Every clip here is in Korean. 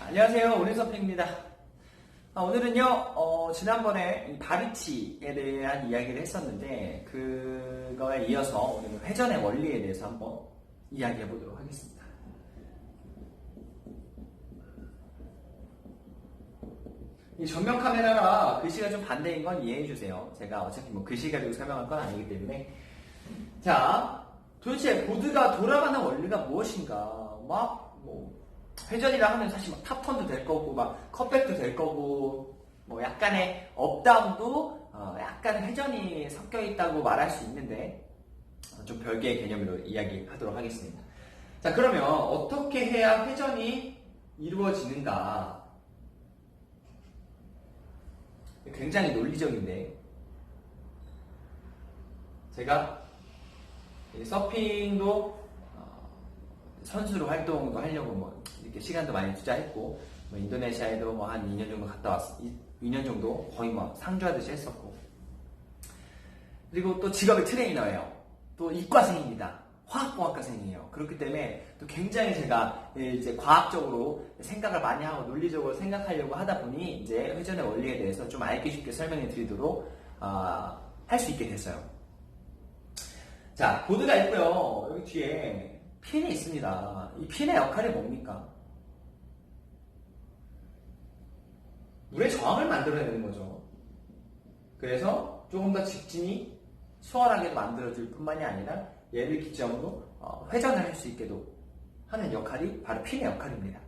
안녕하세요. 오른서핑입니다. 오늘은요, 지난번에 이 다비치에 대한 이야기를 했었는데, 그거에 이어서 오늘은 회전의 원리에 대해서 한번 이야기해 보도록 하겠습니다. 이 전면 카메라가 글씨가 좀 반대인 건 이해해 주세요. 제가 어차피 뭐 글씨 가지고 설명할 건 아니기 때문에. 자, 도대체 보드가 돌아가는 원리가 무엇인가? 회전이라 하면 사실 막 탑턴도 될 거고, 막 컷백도 될 거고, 뭐 약간의 업다운도 약간 회전이 섞여 있다고 말할 수 있는데, 좀 별개의 개념으로 이야기하도록 하겠습니다. 자, 그러면 어떻게 해야 회전이 이루어지는가? 굉장히 논리적인데, 제가 서핑도 선수로 활동도 하려고 뭐 이렇게 시간도 많이 투자했고, 뭐 인도네시아에도 뭐 한 2년 정도 갔다 왔어. 2년 정도 거의 뭐 상주하듯이 했었고, 그리고 또 직업이 트레이너예요. 또 이과생입니다. 화학공학과생이에요. 그렇기 때문에 또 굉장히 제가 이제 과학적으로 생각을 많이 하고 논리적으로 생각하려고 하다 보니 이제 회전의 원리에 대해서 좀 알기 쉽게 설명해 드리도록 할 수 있게 됐어요. 자, 보드가 있고요. 여기 뒤에 핀이 있습니다. 이 핀의 역할이 뭡니까? 물의 저항을 만들어내는 거죠. 그래서 조금 더 직진이 수월하게 만들어질 뿐만이 아니라 얘를 기점으로 회전을 할 수 있게도 하는 역할이 바로 핀의 역할입니다.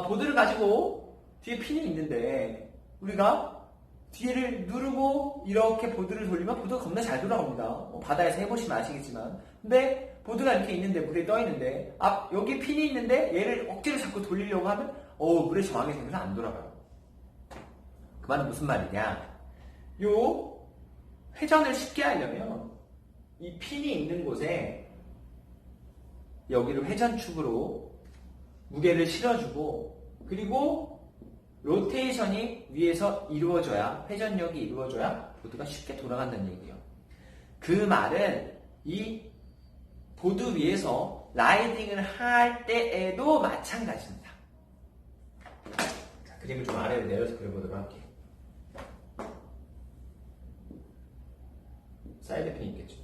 보드를 가지고 뒤에 핀이 있는데 우리가 뒤를 누르고 이렇게 보드를 돌리면 보드가 겁나 잘 돌아갑니다. 바다에서 해보시면 아시겠지만, 근데 보드가 이렇게 있는데, 물에 떠 있는데, 여기 핀이 있는데 얘를 억지로 자꾸 돌리려고 하면 물에 저항이 생겨서 안 돌아가요. 그 말은 무슨 말이냐? 요 회전을 쉽게 하려면 이 핀이 있는 곳에 여기를 회전축으로 무게를 실어주고, 그리고 로테이션이 위에서 이루어져야, 회전력이 이루어져야 보드가 쉽게 돌아간다는 얘기예요. 그 말은 이 보드 위에서 라이딩을 할 때에도 마찬가지입니다. 자, 그림을 좀 아래로 내려서 그려보도록 할게요. 사이드핀이 있겠죠.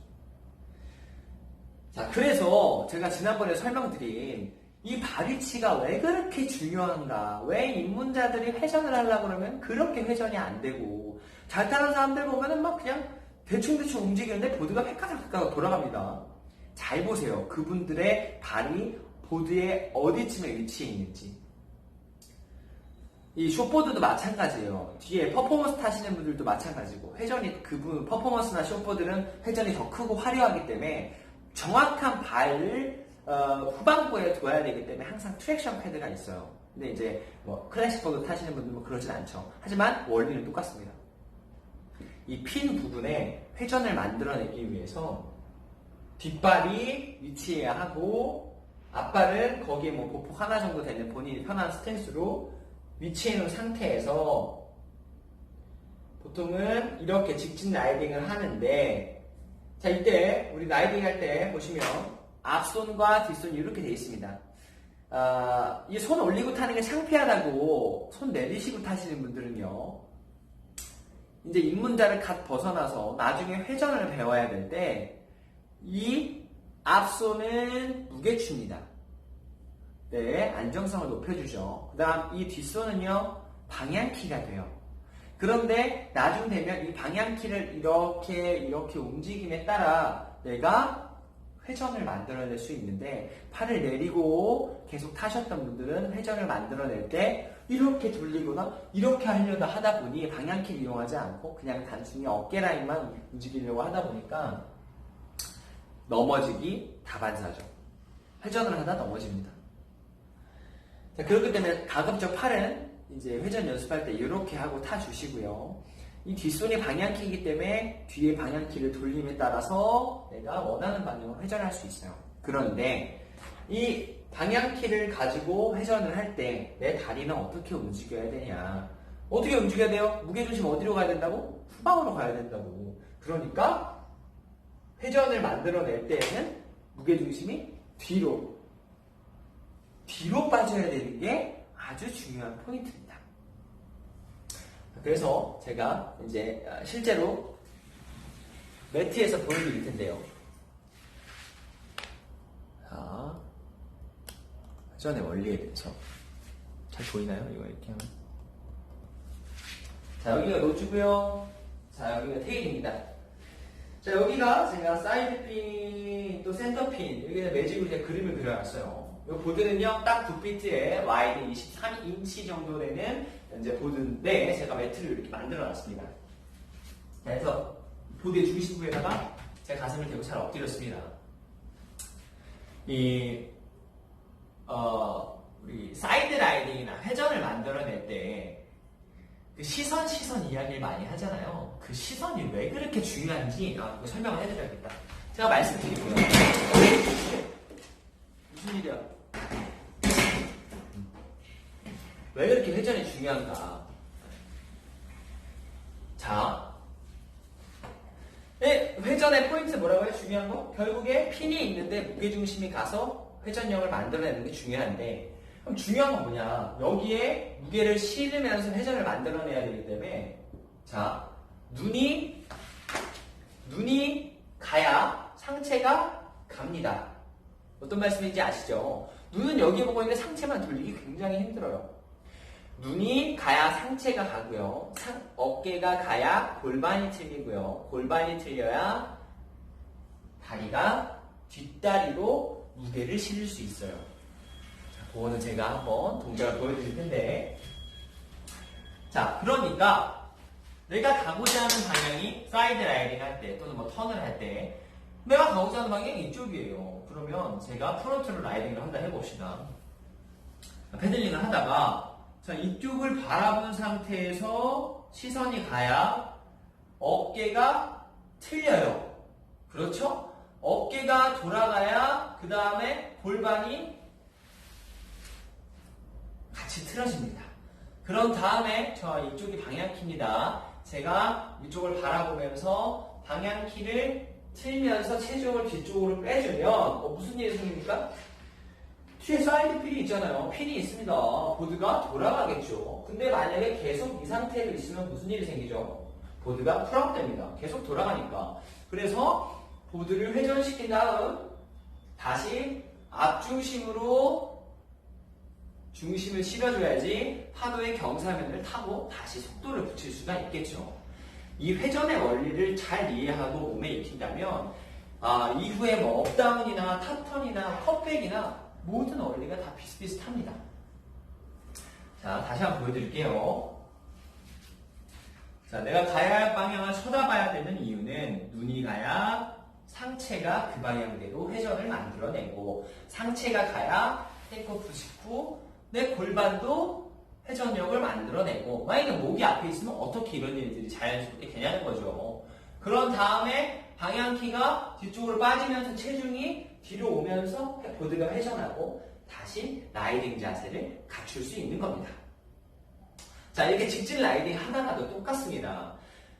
자, 그래서 제가 지난번에 설명드린 이 바위치가 왜 그렇게 중요한가? 왜 입문자들이 회전을 하려고 그러면 그렇게 회전이 안 되고, 잘 타는 사람들 보면은 막 그냥 대충대충 움직이는데 보드가 획가닥 돌아갑니다. 잘 보세요. 그분들의 발이 보드의 어디쯤에 위치해 있는지. 이 숏보드도 마찬가지예요. 뒤에 퍼포먼스 타시는 분들도 마찬가지고, 회전이, 퍼포먼스나 숏보드는 회전이 더 크고 화려하기 때문에 정확한 발을 후방부에 둬야 되기 때문에 항상 트랙션 패드가 있어요. 근데 이제 뭐 클래식보드 타시는 분들은 그러진 않죠. 하지만 원리는 똑같습니다. 이 핀 부분에 회전을 만들어내기 위해서 뒷발이 위치해야 하고, 앞발은 거기에 뭐 보폭 하나 정도 되는 본인이 편한 스탠스로 위치해 놓은 상태에서 보통은 이렇게 직진 라이딩을 하는데, 자, 이때 우리 라이딩 할 때 보시면 앞손과 뒷손이 이렇게 되어 있습니다. 이 손 올리고 타는 게 창피하다고 손 내리시고 타시는 분들은요, 이제 입문자를 갓 벗어나서 나중에 회전을 배워야 될 때 이 앞손은 무게추입니다. 네, 안정성을 높여주죠. 그 다음 이 뒷손은요, 방향키가 돼요. 그런데 나중 되면 이 방향키를 이렇게 움직임에 따라 내가 회전을 만들어낼 수 있는데, 팔을 내리고 계속 타셨던 분들은 회전을 만들어낼 때 이렇게 돌리거나 이렇게 하려다 하다 보니 방향키를 이용하지 않고 그냥 단순히 어깨 라인만 움직이려고 하다 보니까 넘어지기 다반사죠. 회전을 하다 넘어집니다. 자, 그렇기 때문에 가급적 팔은 이제 회전 연습할 때 이렇게 하고 타주시고요. 이 뒷손이 방향키이기 때문에 뒤에 방향키를 돌림에 따라서 내가 원하는 방향으로 회전할 수 있어요. 그런데 이 방향키를 가지고 회전을 할 때 내 다리는 어떻게 움직여야 되냐? 어떻게 움직여야 돼요? 무게중심 어디로 가야 된다고? 후방으로 가야 된다고. 그러니까 회전을 만들어낼 때에는 무게중심이 뒤로 뒤로 빠져야 되는 게 아주 중요한 포인트입니다. 그래서 제가 이제 실제로 매트에서 보여드릴 텐데요. 자, 회전의 원리에 대해서 잘 보이나요? 이거 이렇게 하면. 자, 여기가 로즈고요. 자, 여기가 테일입니다. 자, 여기가 제가 사이드핀 또 센터핀 여기는 매직으로 제가 그림을 그려놨어요. 이 보드는요, 딱 9피트에 와이드 23인치 정도 되는 이제 보드인데 제가 매트를 이렇게 만들어놨습니다. 자, 그래서 보드의 중심부에다가 제 가슴을 대고 잘 엎드렸습니다. 우리 사이드 라이딩이나 회전을 만들어낼 때 그 시선 이야기를 많이 하잖아요. 그 시선이 왜 그렇게 중요한지 그거 설명을 해드려야겠다. 제가 말씀드리고요. 무슨 일이야? 왜 그렇게 회전이 중요한가? 자, 회전의 포인트 뭐라고 해요? 중요한 거? 결국에 핀이 있는데 무게중심이 가서 회전력을 만들어내는 게 중요한데, 그럼 중요한 건 뭐냐? 여기에 무게를 실으면서 회전을 만들어내야 되기 때문에, 자, 눈이 가야 상체가 갑니다. 어떤 말씀인지 아시죠? 눈은 여기 보고 있는데 상체만 돌리기 굉장히 힘들어요. 눈이 가야 상체가 가고요. 어깨가 가야 골반이 틀리고요. 골반이 틀려야 다리가 뒷다리로 무게를 실을 수 있어요. 자, 그거는 제가 한번 동작을 보여드릴 텐데. 자, 그러니까 내가 가고자 하는 방향이 사이드 라이딩 할 때 또는 뭐 턴을 할 때 내가 가고자 하는 방향이 이쪽이에요. 그러면 제가 프론트로 라이딩을 한다 해봅시다. 패들링을 하다가 자, 이쪽을 바라본 상태에서 시선이 가야 어깨가 틀려요. 그렇죠? 어깨가 돌아가야 그 다음에 골반이 같이 틀어집니다. 그런 다음에 저 이쪽이 방향키입니다. 제가 이쪽을 바라보면서 방향키를 틀면서 체중을 뒤쪽으로 빼주면 무슨 일이 생깁니까? 뒤에 사이드 핀이 있잖아요. 핀이 있습니다. 보드가 돌아가겠죠. 근데 만약에 계속 이 상태로 있으면 무슨 일이 생기죠? 보드가 풀업됩니다. 계속 돌아가니까. 그래서 보드를 회전시킨 다음 다시 앞중심으로 중심을 실어줘야지 파도의 경사면을 타고 다시 속도를 붙일 수가 있겠죠. 이 회전의 원리를 잘 이해하고 몸에 익힌다면 이후에 뭐 업다운이나 탑턴이나 컷백이나 모든 원리가 다 비슷비슷합니다. 자, 다시 한번 보여드릴게요. 자, 내가 가야 할 방향을 쳐다봐야 되는 이유는 눈이 가야 상체가 그 방향대로 회전을 만들어내고 상체가 가야 테이크오프 직후 내 골반도 회전력을 만들어내고 만약에 목이 앞에 있으면 어떻게 이런 일들이 자연스럽게 되냐는 거죠. 그런 다음에 방향키가 뒤쪽으로 빠지면서 체중이 뒤로 오면서 보드가 회전하고 다시 라이딩 자세를 갖출 수 있는 겁니다. 자, 이렇게 직진 라이딩 하다가도 똑같습니다.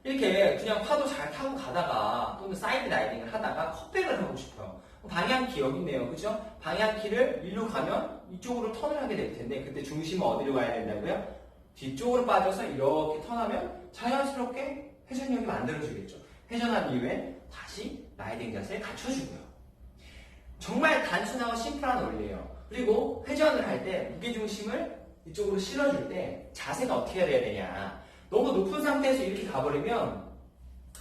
이렇게 그냥 파도 잘 타고 가다가 또는 사이드 라이딩을 하다가 컷백을 하고 싶어요. 방향키 여기 있네요. 그죠? 방향키를 일로 가면 이쪽으로 턴을 하게 될 텐데 그때 중심은 어디로 가야 된다고요? 뒤쪽으로 빠져서 이렇게 턴하면 자연스럽게 회전력이 만들어지겠죠. 회전한 이후에 다시 라이딩 자세를 갖춰주고요. 정말 단순하고 심플한 원리예요. 그리고 회전을 할 때 무게중심을 이쪽으로 실어줄 때 자세가 어떻게 해야 되냐. 너무 높은 상태에서 이렇게 가버리면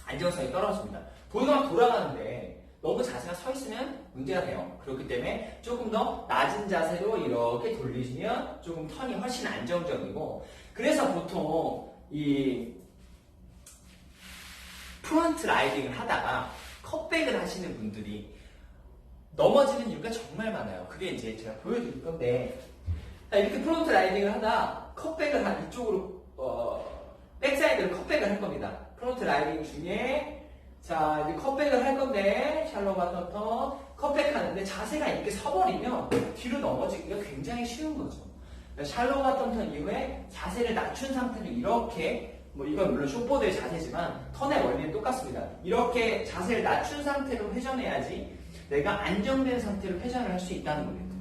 안정성이 떨어집니다. 보드가 돌아가는데 너무 자세가 서 있으면 문제가 돼요. 그렇기 때문에 조금 더 낮은 자세로 이렇게 돌리시면 조금 턴이 훨씬 안정적이고 그래서 보통 이 프론트 라이딩을 하다가 컷백을 하시는 분들이 넘어지는 이유가 정말 많아요. 그게 이제 제가 보여드릴 건데 이렇게 프론트 라이딩을 하다 컷백을 이쪽으로 백사이드로 컷백을 할 겁니다. 프론트 라이딩 중에 자, 이제 컷백을 할 건데 샬로우 바텀 턴 컷백 하는데 자세가 이렇게 서버리면 뒤로 넘어지기가 굉장히 쉬운 거죠. 샬로우 바텀 턴 이후에 자세를 낮춘 상태로 이렇게 이건 물론 숏보드의 자세지만 턴의 원리는 똑같습니다. 이렇게 자세를 낮춘 상태로 회전해야지 내가 안정된 상태로 회전을 할 수 있다는 겁니다.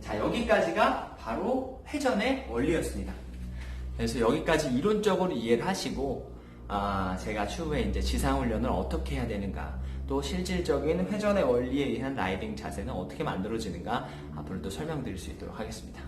자, 여기까지가 바로 회전의 원리였습니다. 그래서 여기까지 이론적으로 이해를 하시고, 제가 추후에 이제 지상훈련을 어떻게 해야 되는가, 또 실질적인 회전의 원리에 의한 라이딩 자세는 어떻게 만들어지는가, 앞으로도 설명드릴 수 있도록 하겠습니다.